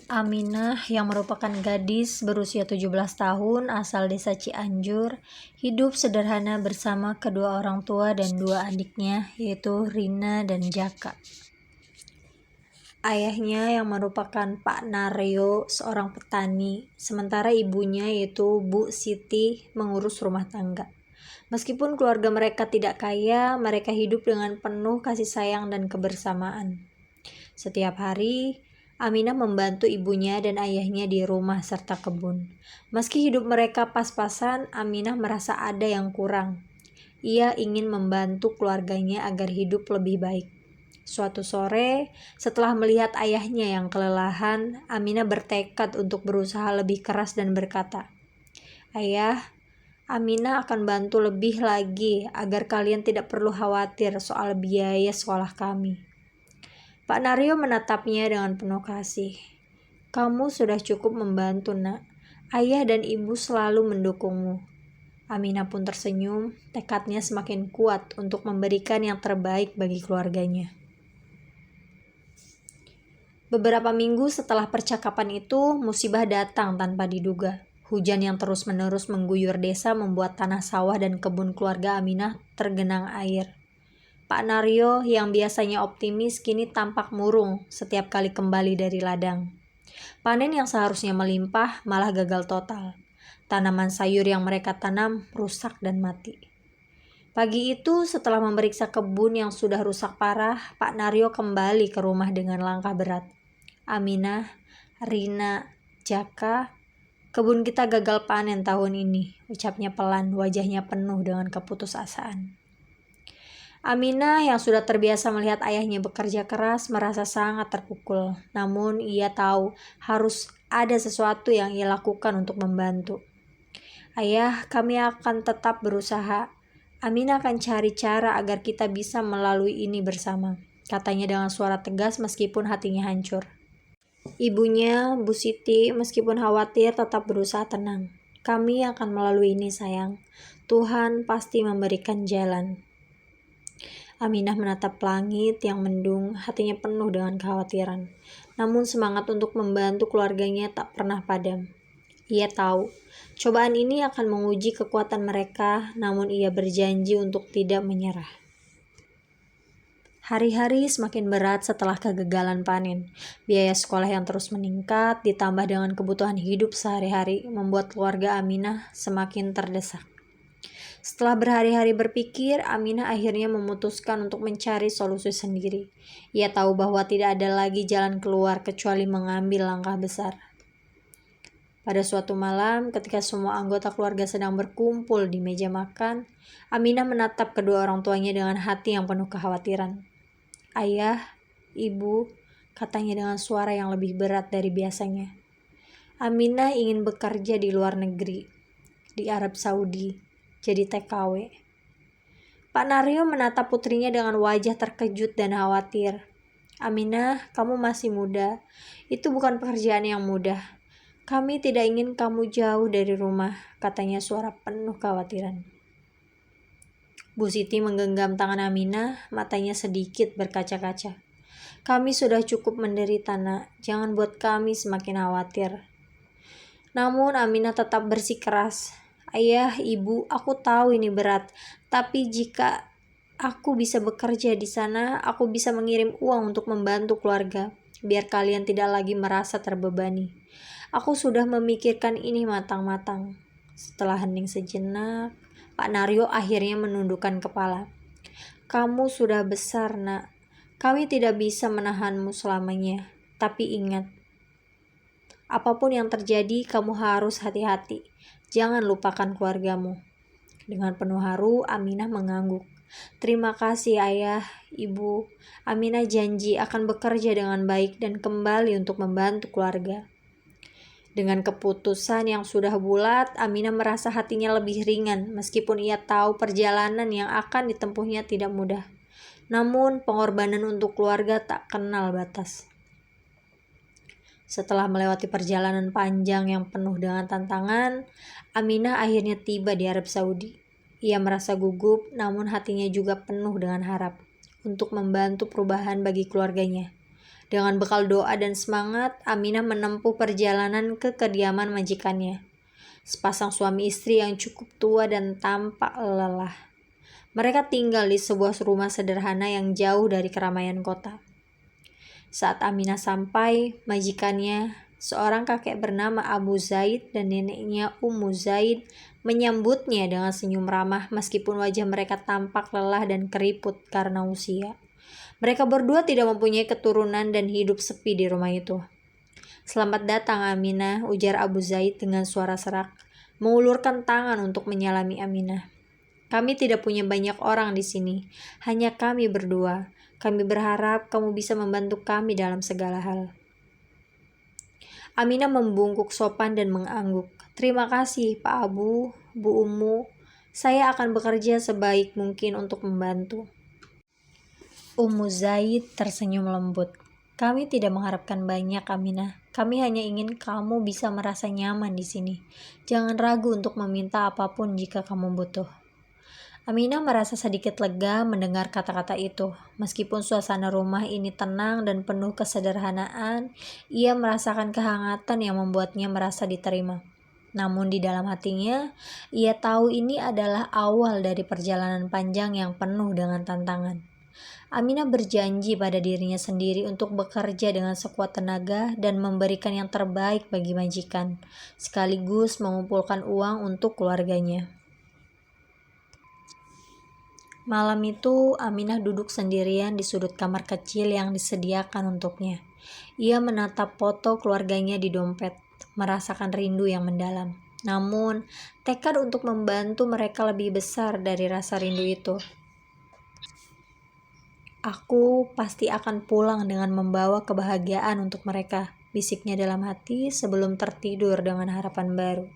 Aminah yang merupakan gadis berusia 17 tahun asal desa Cianjur, hidup sederhana bersama kedua orang tua dan dua adiknya, yaitu Rina dan Jaka. Ayahnya yang merupakan Pak Naryo, seorang petani, sementara ibunya yaitu Bu Siti mengurus rumah tangga. Meskipun keluarga mereka tidak kaya, mereka hidup dengan penuh kasih sayang dan kebersamaan. Setiap hari, Aminah membantu ibunya dan ayahnya di rumah serta kebun. Meski hidup mereka pas-pasan, Aminah merasa ada yang kurang. Ia ingin membantu keluarganya agar hidup lebih baik. Suatu sore, setelah melihat ayahnya yang kelelahan, Aminah bertekad untuk berusaha lebih keras dan berkata, "Ayah, Aminah akan bantu lebih lagi agar kalian tidak perlu khawatir soal biaya sekolah kami." Pak Naryo menatapnya dengan penuh kasih. "Kamu sudah cukup membantu, Nak. Ayah dan ibu selalu mendukungmu." Aminah pun tersenyum, tekadnya semakin kuat untuk memberikan yang terbaik bagi keluarganya. Beberapa minggu setelah percakapan itu, musibah datang tanpa diduga. Hujan yang terus-menerus mengguyur desa membuat tanah sawah dan kebun keluarga Aminah tergenang air. Pak Naryo yang biasanya optimis kini tampak murung setiap kali kembali dari ladang. Panen yang seharusnya melimpah malah gagal total. Tanaman sayur yang mereka tanam rusak dan mati. Pagi itu setelah memeriksa kebun yang sudah rusak parah, Pak Naryo kembali ke rumah dengan langkah berat. "Aminah, Rina, Jaka, kebun kita gagal panen tahun ini," ucapnya pelan, wajahnya penuh dengan keputusasaan. Aminah yang sudah terbiasa melihat ayahnya bekerja keras merasa sangat terpukul. Namun ia tahu harus ada sesuatu yang ia lakukan untuk membantu. "Ayah, kami akan tetap berusaha. Aminah akan cari cara agar kita bisa melalui ini bersama," katanya dengan suara tegas meskipun hatinya hancur. Ibunya, Bu Siti, meskipun khawatir tetap berusaha tenang. "Kami akan melalui ini, sayang. Tuhan pasti memberikan jalan." Aminah menatap langit yang mendung, hatinya penuh dengan kekhawatiran. Namun semangat untuk membantu keluarganya tak pernah padam. Ia tahu, cobaan ini akan menguji kekuatan mereka, namun ia berjanji untuk tidak menyerah. Hari-hari semakin berat setelah kegagalan panen. Biaya sekolah yang terus meningkat, ditambah dengan kebutuhan hidup sehari-hari, membuat keluarga Aminah semakin terdesak. Setelah berhari-hari berpikir, Aminah akhirnya memutuskan untuk mencari solusi sendiri. Ia tahu bahwa tidak ada lagi jalan keluar kecuali mengambil langkah besar. Pada suatu malam, ketika semua anggota keluarga sedang berkumpul di meja makan, Aminah menatap kedua orang tuanya dengan hati yang penuh kekhawatiran. "Ayah, Ibu," katanya dengan suara yang lebih berat dari biasanya. Aminah ingin bekerja di luar negeri, di Arab Saudi, jadi TKW. Pak Naryo menatap putrinya dengan wajah terkejut dan khawatir. "Aminah, kamu masih muda. Itu bukan pekerjaan yang mudah. Kami tidak ingin kamu jauh dari rumah," katanya suara penuh kekhawatiran. Bu Siti menggenggam tangan Aminah, matanya sedikit berkaca-kaca. "Kami sudah cukup menderita, Nak. Jangan buat kami semakin khawatir." Namun Aminah tetap bersikeras. "Ayah, Ibu, aku tahu ini berat, tapi jika aku bisa bekerja di sana, aku bisa mengirim uang untuk membantu keluarga, biar kalian tidak lagi merasa terbebani. Aku sudah memikirkan ini matang-matang." Setelah hening sejenak, Pak Naryo akhirnya menundukkan kepala. "Kamu sudah besar, Nak. Kami tidak bisa menahanmu selamanya. Tapi ingat, apapun yang terjadi, kamu harus hati-hati. Jangan lupakan keluargamu." Dengan penuh haru, Aminah mengangguk. "Terima kasih, Ayah, Ibu. Aminah janji akan bekerja dengan baik dan kembali untuk membantu keluarga." Dengan keputusan yang sudah bulat, Aminah merasa hatinya lebih ringan meskipun ia tahu perjalanan yang akan ditempuhnya tidak mudah. Namun, pengorbanan untuk keluarga tak kenal batas. Setelah melewati perjalanan panjang yang penuh dengan tantangan, Aminah akhirnya tiba di Arab Saudi. Ia merasa gugup, namun hatinya juga penuh dengan harap untuk membantu perubahan bagi keluarganya. Dengan bekal doa dan semangat, Aminah menempuh perjalanan ke kediaman majikannya. Sepasang suami istri yang cukup tua dan tampak lelah. Mereka tinggal di sebuah rumah sederhana yang jauh dari keramaian kota. Saat Aminah sampai, majikannya, seorang kakek bernama Abu Zaid dan neneknya Ummu Zaid, menyambutnya dengan senyum ramah meskipun wajah mereka tampak lelah dan keriput karena usia. Mereka berdua tidak mempunyai keturunan dan hidup sepi di rumah itu. "Selamat datang Aminah," ujar Abu Zaid dengan suara serak, mengulurkan tangan untuk menyalami Aminah. "Kami tidak punya banyak orang di sini, hanya kami berdua. Kami berharap kamu bisa membantu kami dalam segala hal." Aminah membungkuk sopan dan mengangguk. "Terima kasih Pak Abu, Bu Ummu. Saya akan bekerja sebaik mungkin untuk membantu." Ummu Zaid tersenyum lembut. "Kami tidak mengharapkan banyak, Aminah. Kami hanya ingin kamu bisa merasa nyaman di sini. Jangan ragu untuk meminta apapun jika kamu butuh." Aminah merasa sedikit lega mendengar kata-kata itu. Meskipun suasana rumah ini tenang dan penuh kesederhanaan, ia merasakan kehangatan yang membuatnya merasa diterima. Namun di dalam hatinya, ia tahu ini adalah awal dari perjalanan panjang yang penuh dengan tantangan. Aminah berjanji pada dirinya sendiri untuk bekerja dengan sekuat tenaga dan memberikan yang terbaik bagi majikan, sekaligus mengumpulkan uang untuk keluarganya. Malam itu, Aminah duduk sendirian di sudut kamar kecil yang disediakan untuknya. Ia menatap foto keluarganya di dompet, merasakan rindu yang mendalam. Namun, tekad untuk membantu mereka lebih besar dari rasa rindu itu. "Aku pasti akan pulang dengan membawa kebahagiaan untuk mereka," bisiknya dalam hati sebelum tertidur dengan harapan baru.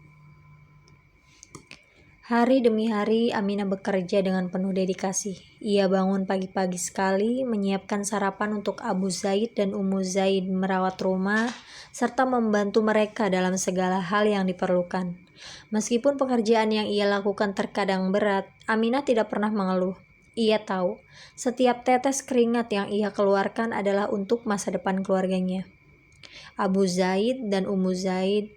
Hari demi hari, Aminah bekerja dengan penuh dedikasi. Ia bangun pagi-pagi sekali, menyiapkan sarapan untuk Abu Zaid dan Ummu Zaid, merawat rumah, serta membantu mereka dalam segala hal yang diperlukan. Meskipun pekerjaan yang ia lakukan terkadang berat, Aminah tidak pernah mengeluh. Ia tahu, setiap tetes keringat yang ia keluarkan adalah untuk masa depan keluarganya. Abu Zaid dan Ummu Zaid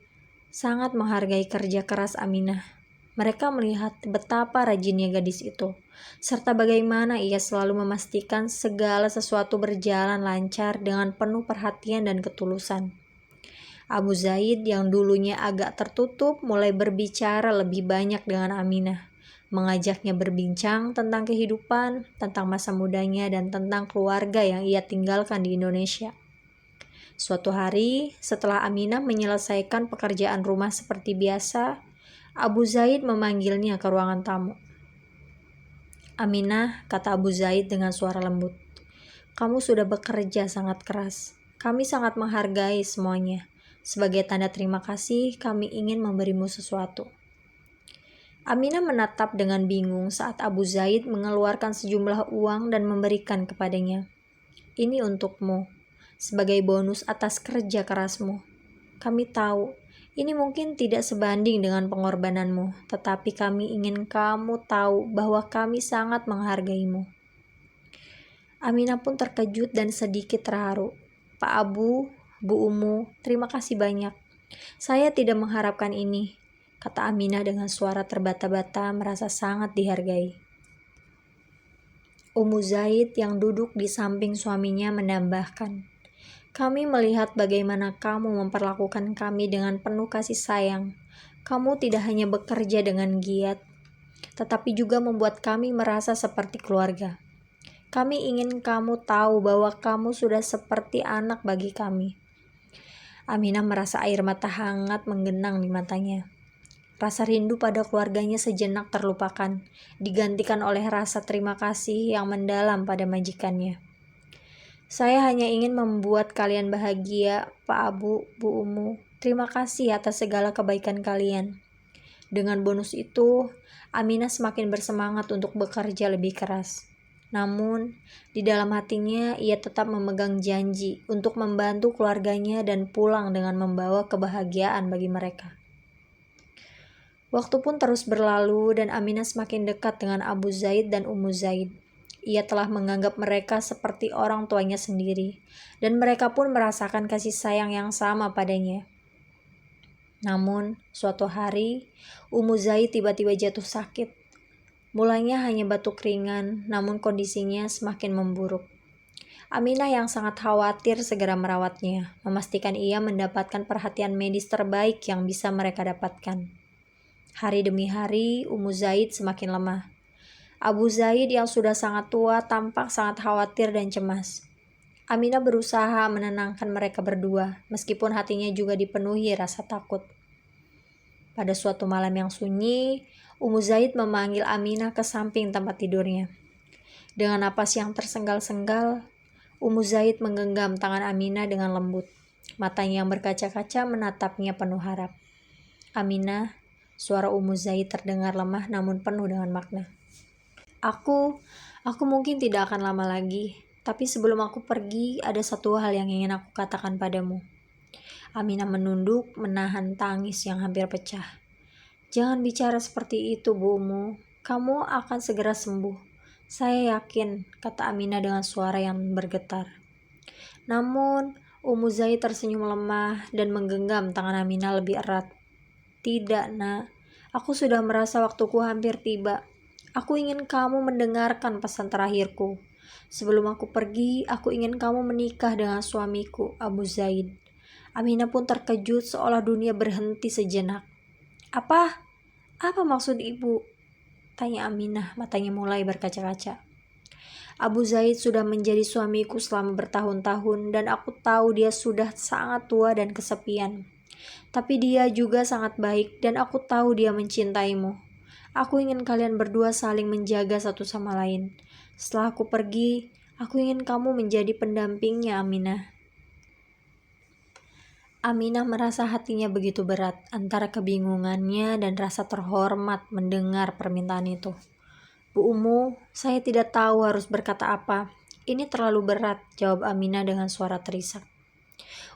sangat menghargai kerja keras Aminah. Mereka melihat betapa rajinnya gadis itu, serta bagaimana ia selalu memastikan segala sesuatu berjalan lancar dengan penuh perhatian dan ketulusan. Abu Zaid yang dulunya agak tertutup mulai berbicara lebih banyak dengan Aminah, mengajaknya berbincang tentang kehidupan, tentang masa mudanya, dan tentang keluarga yang ia tinggalkan di Indonesia. Suatu hari, setelah Aminah menyelesaikan pekerjaan rumah seperti biasa, Abu Zaid memanggilnya ke ruangan tamu. "Aminah," kata Abu Zaid dengan suara lembut, "kamu sudah bekerja sangat keras. Kami sangat menghargai semuanya. Sebagai tanda terima kasih, kami ingin memberimu sesuatu." Aminah menatap dengan bingung saat Abu Zaid mengeluarkan sejumlah uang dan memberikan kepadanya. "Ini untukmu, sebagai bonus atas kerja kerasmu. Kami tahu ini mungkin tidak sebanding dengan pengorbananmu, tetapi kami ingin kamu tahu bahwa kami sangat menghargaimu." Aminah pun terkejut dan sedikit terharu. "Pak Abu, Bu Ummu, terima kasih banyak. Saya tidak mengharapkan ini," kata Aminah dengan suara terbata-bata, merasa sangat dihargai. Ummu Zaid yang duduk di samping suaminya menambahkan, "Kami melihat bagaimana kamu memperlakukan kami dengan penuh kasih sayang. Kamu tidak hanya bekerja dengan giat, tetapi juga membuat kami merasa seperti keluarga. Kami ingin kamu tahu bahwa kamu sudah seperti anak bagi kami." Aminah merasa air mata hangat menggenang di matanya. Rasa rindu pada keluarganya sejenak terlupakan, digantikan oleh rasa terima kasih yang mendalam pada majikannya. "Saya hanya ingin membuat kalian bahagia, Pak Abu, Bu Ummu. Terima kasih atas segala kebaikan kalian." Dengan bonus itu, Aminah semakin bersemangat untuk bekerja lebih keras. Namun, di dalam hatinya ia tetap memegang janji untuk membantu keluarganya dan pulang dengan membawa kebahagiaan bagi mereka. Waktu pun terus berlalu dan Aminah semakin dekat dengan Abu Zaid dan Ummu Zaid. Ia telah menganggap mereka seperti orang tuanya sendiri, dan mereka pun merasakan kasih sayang yang sama padanya. Namun, suatu hari, Zaid tiba-tiba jatuh sakit. Mulanya hanya batuk ringan, namun kondisinya semakin memburuk. Aminah yang sangat khawatir segera merawatnya, memastikan ia mendapatkan perhatian medis terbaik yang bisa mereka dapatkan. Hari demi hari, Zaid semakin lemah. Abu Zaid yang sudah sangat tua tampak sangat khawatir dan cemas. Aminah berusaha menenangkan mereka berdua, meskipun hatinya juga dipenuhi rasa takut. Pada suatu malam yang sunyi, Zaid memanggil Aminah ke samping tempat tidurnya. Dengan napas yang tersenggal-senggal, Zaid menggenggam tangan Aminah dengan lembut. Matanya yang berkaca-kaca menatapnya penuh harap. Aminah, suara Zaid terdengar lemah namun penuh dengan makna. Aku mungkin tidak akan lama lagi, tapi sebelum aku pergi, ada satu hal yang ingin aku katakan padamu. Aminah menunduk, menahan tangis yang hampir pecah. Jangan bicara seperti itu, Bu Umu. Kamu akan segera sembuh. Saya yakin, kata Aminah dengan suara yang bergetar. Namun, Zaid tersenyum lemah dan menggenggam tangan Aminah lebih erat. Tidak, Nak. Aku sudah merasa waktuku hampir tiba. Aku ingin kamu mendengarkan pesan terakhirku. Sebelum aku pergi, aku ingin kamu menikah dengan suamiku, Abu Zaid. Aminah pun terkejut seolah dunia berhenti sejenak. Apa? Apa maksud ibu? Tanya Aminah, matanya mulai berkaca-kaca. Abu Zaid sudah menjadi suamiku selama bertahun-tahun dan aku tahu dia sudah sangat tua dan kesepian. Tapi dia juga sangat baik dan aku tahu dia mencintaimu. Aku ingin kalian berdua saling menjaga satu sama lain. Setelah aku pergi, aku ingin kamu menjadi pendampingnya, Aminah. Aminah merasa hatinya begitu berat antara kebingungannya dan rasa terhormat mendengar permintaan itu. Bu Umu, saya tidak tahu harus berkata apa. Ini terlalu berat, jawab Aminah dengan suara terisak.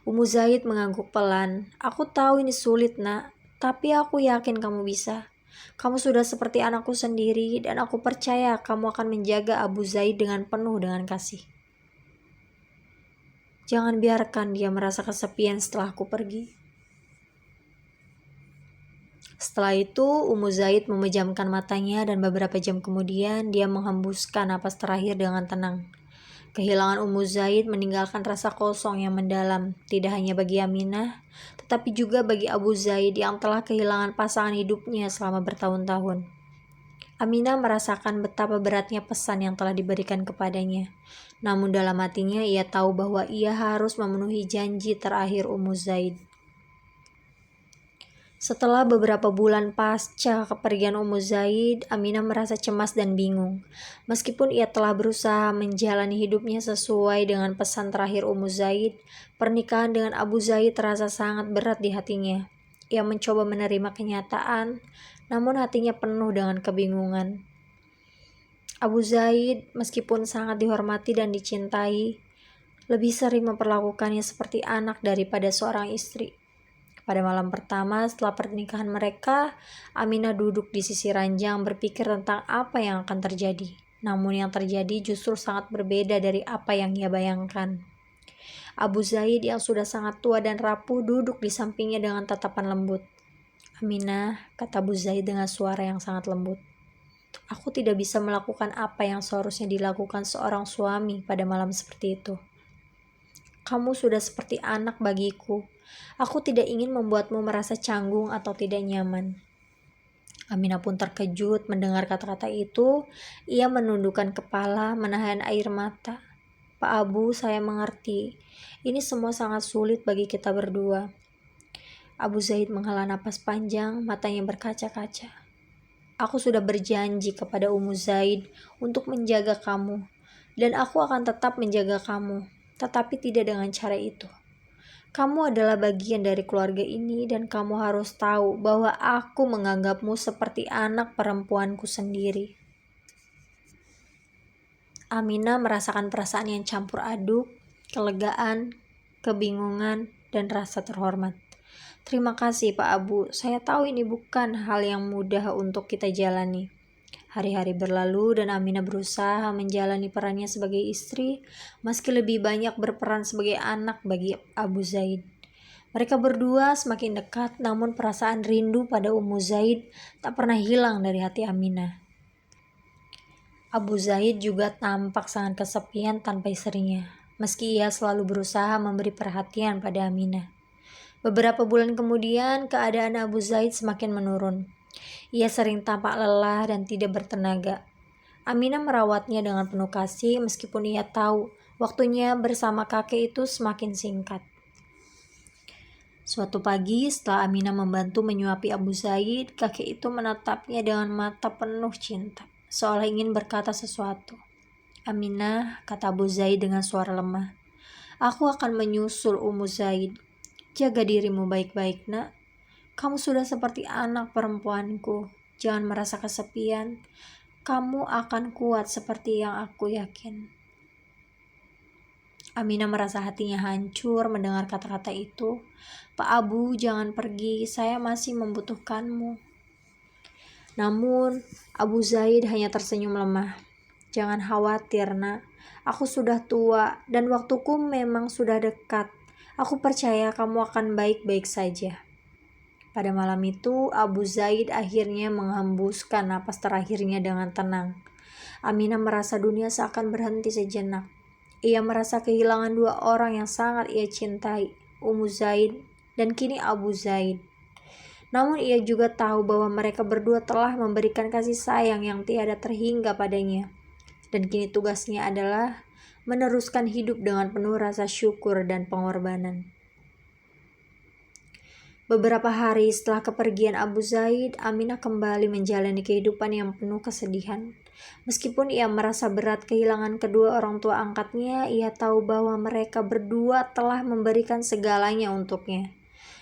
Zaid mengangguk pelan. Aku tahu ini sulit, Nak, tapi aku yakin kamu bisa. Kamu sudah seperti anakku sendiri dan aku percaya kamu akan menjaga Abu Zaid dengan penuh dengan kasih. Jangan biarkan dia merasa kesepian setelah aku pergi. Setelah itu, Zaid memejamkan matanya dan beberapa jam kemudian dia menghembuskan napas terakhir dengan tenang. Kehilangan Zaid meninggalkan rasa kosong yang mendalam, tidak hanya bagi Aminah, tetapi juga bagi Abu Zaid yang telah kehilangan pasangan hidupnya selama bertahun-tahun. Aminah merasakan betapa beratnya pesan yang telah diberikan kepadanya. Namun dalam hatinya ia tahu bahwa ia harus memenuhi janji terakhir Zaid. Setelah beberapa bulan pasca kepergian Zaid, Aminah merasa cemas dan bingung. Meskipun ia telah berusaha menjalani hidupnya sesuai dengan pesan terakhir Zaid, pernikahan dengan Abu Zaid terasa sangat berat di hatinya. Ia mencoba menerima kenyataan, namun hatinya penuh dengan kebingungan. Abu Zaid, meskipun sangat dihormati dan dicintai, lebih sering memperlakukannya seperti anak daripada seorang istri. Pada malam pertama setelah pernikahan mereka, Aminah duduk di sisi ranjang berpikir tentang apa yang akan terjadi. Namun yang terjadi justru sangat berbeda dari apa yang ia bayangkan. Abu Zaid yang sudah sangat tua dan rapuh duduk di sampingnya dengan tatapan lembut. Aminah, kata Abu Zaid dengan suara yang sangat lembut. Aku tidak bisa melakukan apa yang seharusnya dilakukan seorang suami pada malam seperti itu. Kamu sudah seperti anak bagiku. Aku tidak ingin membuatmu merasa canggung atau tidak nyaman. Aminah pun terkejut mendengar kata-kata itu. Ia menundukkan kepala, menahan air mata. Pak Abu, saya mengerti. Ini semua sangat sulit bagi kita berdua. Abu Zaid menghela napas panjang, matanya berkaca-kaca. Aku sudah berjanji kepada Zaid untuk menjaga kamu. Dan aku akan tetap menjaga kamu. Tetapi tidak dengan cara itu. Kamu adalah bagian dari keluarga ini dan kamu harus tahu bahwa aku menganggapmu seperti anak perempuanku sendiri. Aminah merasakan perasaan yang campur aduk, kelegaan, kebingungan, dan rasa terhormat. Terima kasih Pak Abu, saya tahu ini bukan hal yang mudah untuk kita jalani. Hari-hari berlalu dan Aminah berusaha menjalani perannya sebagai istri, meski lebih banyak berperan sebagai anak bagi Abu Zaid. Mereka berdua semakin dekat, namun perasaan rindu pada Ummu Zaid tak pernah hilang dari hati Aminah. Abu Zaid juga tampak sangat kesepian tanpa istrinya, meski ia selalu berusaha memberi perhatian pada Aminah. Beberapa bulan kemudian, keadaan Abu Zaid semakin menurun. Ia sering tampak lelah dan tidak bertenaga. Aminah merawatnya dengan penuh kasih meskipun ia tahu waktunya bersama kakek itu semakin singkat. Suatu pagi setelah Aminah membantu menyuapi Abu Zaid, kakek itu menatapnya dengan mata penuh cinta, seolah ingin berkata sesuatu. "Aminah," kata Abu Zaid dengan suara lemah, "aku akan menyusul Ummu Zaid. Jaga dirimu baik-baik, nak. Kamu sudah seperti anak perempuanku. Jangan merasa kesepian. Kamu akan kuat seperti yang aku yakin." Aminah merasa hatinya hancur mendengar kata-kata itu. "Pak Abu, jangan pergi. Saya masih membutuhkanmu." Namun, Abu Zaid hanya tersenyum lemah. "Jangan khawatir, nak. Aku sudah tua dan waktuku memang sudah dekat. Aku percaya kamu akan baik-baik saja." Pada malam itu, Abu Zaid akhirnya menghembuskan napas terakhirnya dengan tenang. Aminah merasa dunia seakan berhenti sejenak. Ia merasa kehilangan dua orang yang sangat ia cintai, Ummu Zaid dan kini Abu Zaid. Namun ia juga tahu bahwa mereka berdua telah memberikan kasih sayang yang tiada terhingga padanya. Dan kini tugasnya adalah meneruskan hidup dengan penuh rasa syukur dan pengorbanan. Beberapa hari setelah kepergian Abu Zaid, Aminah kembali menjalani kehidupan yang penuh kesedihan. Meskipun ia merasa berat kehilangan kedua orang tua angkatnya, ia tahu bahwa mereka berdua telah memberikan segalanya untuknya.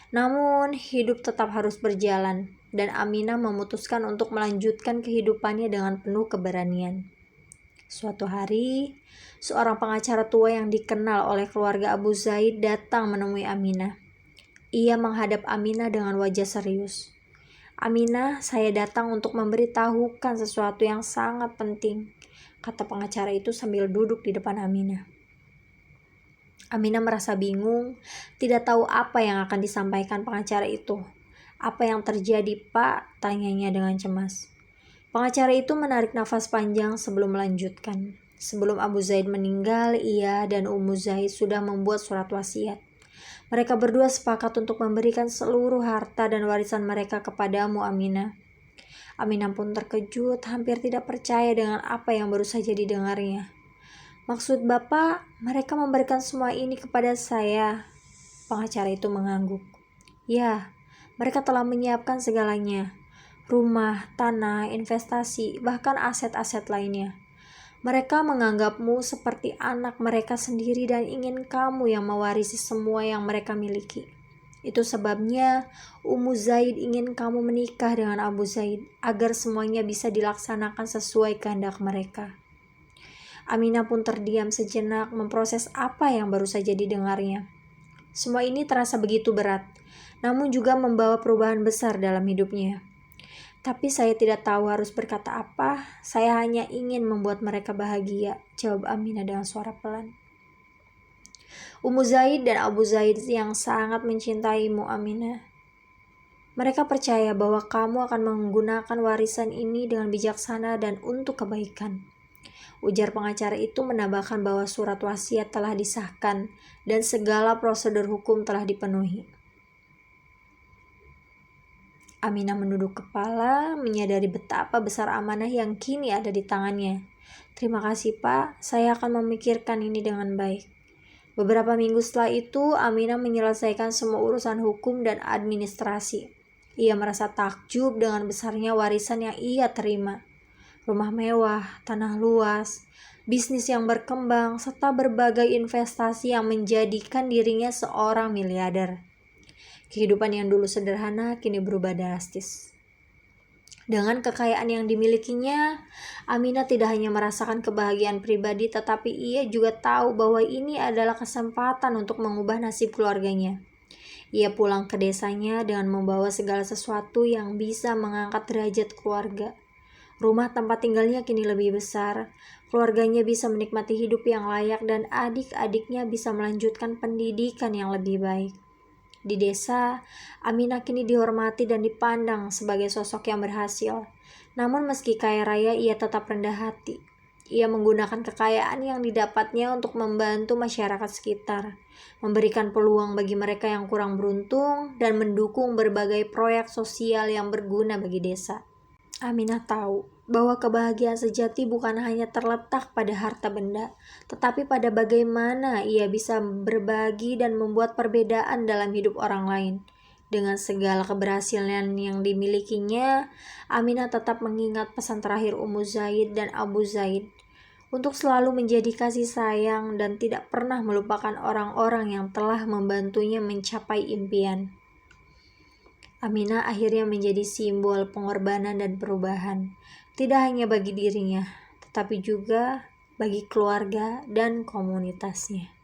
Namun, hidup tetap harus berjalan, dan Aminah memutuskan untuk melanjutkan kehidupannya dengan penuh keberanian. Suatu hari, seorang pengacara tua yang dikenal oleh keluarga Abu Zaid datang menemui Aminah. Ia menghadap Aminah dengan wajah serius. "Aminah, saya datang untuk memberitahukan sesuatu yang sangat penting," kata pengacara itu sambil duduk di depan Aminah. Aminah merasa bingung, tidak tahu apa yang akan disampaikan pengacara itu. "Apa yang terjadi, Pak?" tanyanya dengan cemas. Pengacara itu menarik nafas panjang sebelum melanjutkan. Sebelum Abu Zaid meninggal, ia dan Ummu Zaid sudah membuat surat wasiat. Mereka berdua sepakat untuk memberikan seluruh harta dan warisan mereka kepadamu, Aminah. Aminah pun terkejut, hampir tidak percaya dengan apa yang baru saja didengarnya. "Maksud Bapak, mereka memberikan semua ini kepada saya?" Pengacara itu mengangguk. "Ya, mereka telah menyiapkan segalanya. Rumah, tanah, investasi, bahkan aset-aset lainnya. Mereka menganggapmu seperti anak mereka sendiri dan ingin kamu yang mewarisi semua yang mereka miliki. Itu sebabnya Ummu Zaid ingin kamu menikah dengan Abu Zaid agar semuanya bisa dilaksanakan sesuai kehendak mereka." Aminah pun terdiam sejenak memproses apa yang baru saja didengarnya. Semua ini terasa begitu berat, namun juga membawa perubahan besar dalam hidupnya. "Tapi saya tidak tahu harus berkata apa. Saya hanya ingin membuat mereka bahagia," jawab Aminah dengan suara pelan. "Ummu Zaid dan Abu Zaid yang sangat mencintaimu, Aminah. Mereka percaya bahwa kamu akan menggunakan warisan ini dengan bijaksana dan untuk kebaikan," ujar pengacara itu menambahkan bahwa surat wasiat telah disahkan dan segala prosedur hukum telah dipenuhi. Aminah menunduk kepala, menyadari betapa besar amanah yang kini ada di tangannya. "Terima kasih, Pak. Saya akan memikirkan ini dengan baik." Beberapa minggu setelah itu, Aminah menyelesaikan semua urusan hukum dan administrasi. Ia merasa takjub dengan besarnya warisan yang ia terima. Rumah mewah, tanah luas, bisnis yang berkembang, serta berbagai investasi yang menjadikan dirinya seorang miliarder. Kehidupan yang dulu sederhana kini berubah drastis. Dengan kekayaan yang dimilikinya, Aminah tidak hanya merasakan kebahagiaan pribadi, tetapi ia juga tahu bahwa ini adalah kesempatan untuk mengubah nasib keluarganya. Ia pulang ke desanya dengan membawa segala sesuatu yang bisa mengangkat derajat keluarga. Rumah tempat tinggalnya kini lebih besar, keluarganya bisa menikmati hidup yang layak, dan adik-adiknya bisa melanjutkan pendidikan yang lebih baik. Di desa, Aminah kini dihormati dan dipandang sebagai sosok yang berhasil. Namun meski kaya raya, ia tetap rendah hati. Ia menggunakan kekayaan yang didapatnya untuk membantu masyarakat sekitar, memberikan peluang bagi mereka yang kurang beruntung, dan mendukung berbagai proyek sosial yang berguna bagi desa. Aminah tahu bahwa kebahagiaan sejati bukan hanya terletak pada harta benda, tetapi pada bagaimana ia bisa berbagi dan membuat perbedaan dalam hidup orang lain. Dengan segala keberhasilan yang dimilikinya, Aminah tetap mengingat pesan terakhir Ummu Zaid dan Abu Zaid untuk selalu menjadi kasih sayang dan tidak pernah melupakan orang-orang yang telah membantunya mencapai impian. Aminah akhirnya menjadi simbol pengorbanan dan perubahan, tidak hanya bagi dirinya, tetapi juga bagi keluarga dan komunitasnya.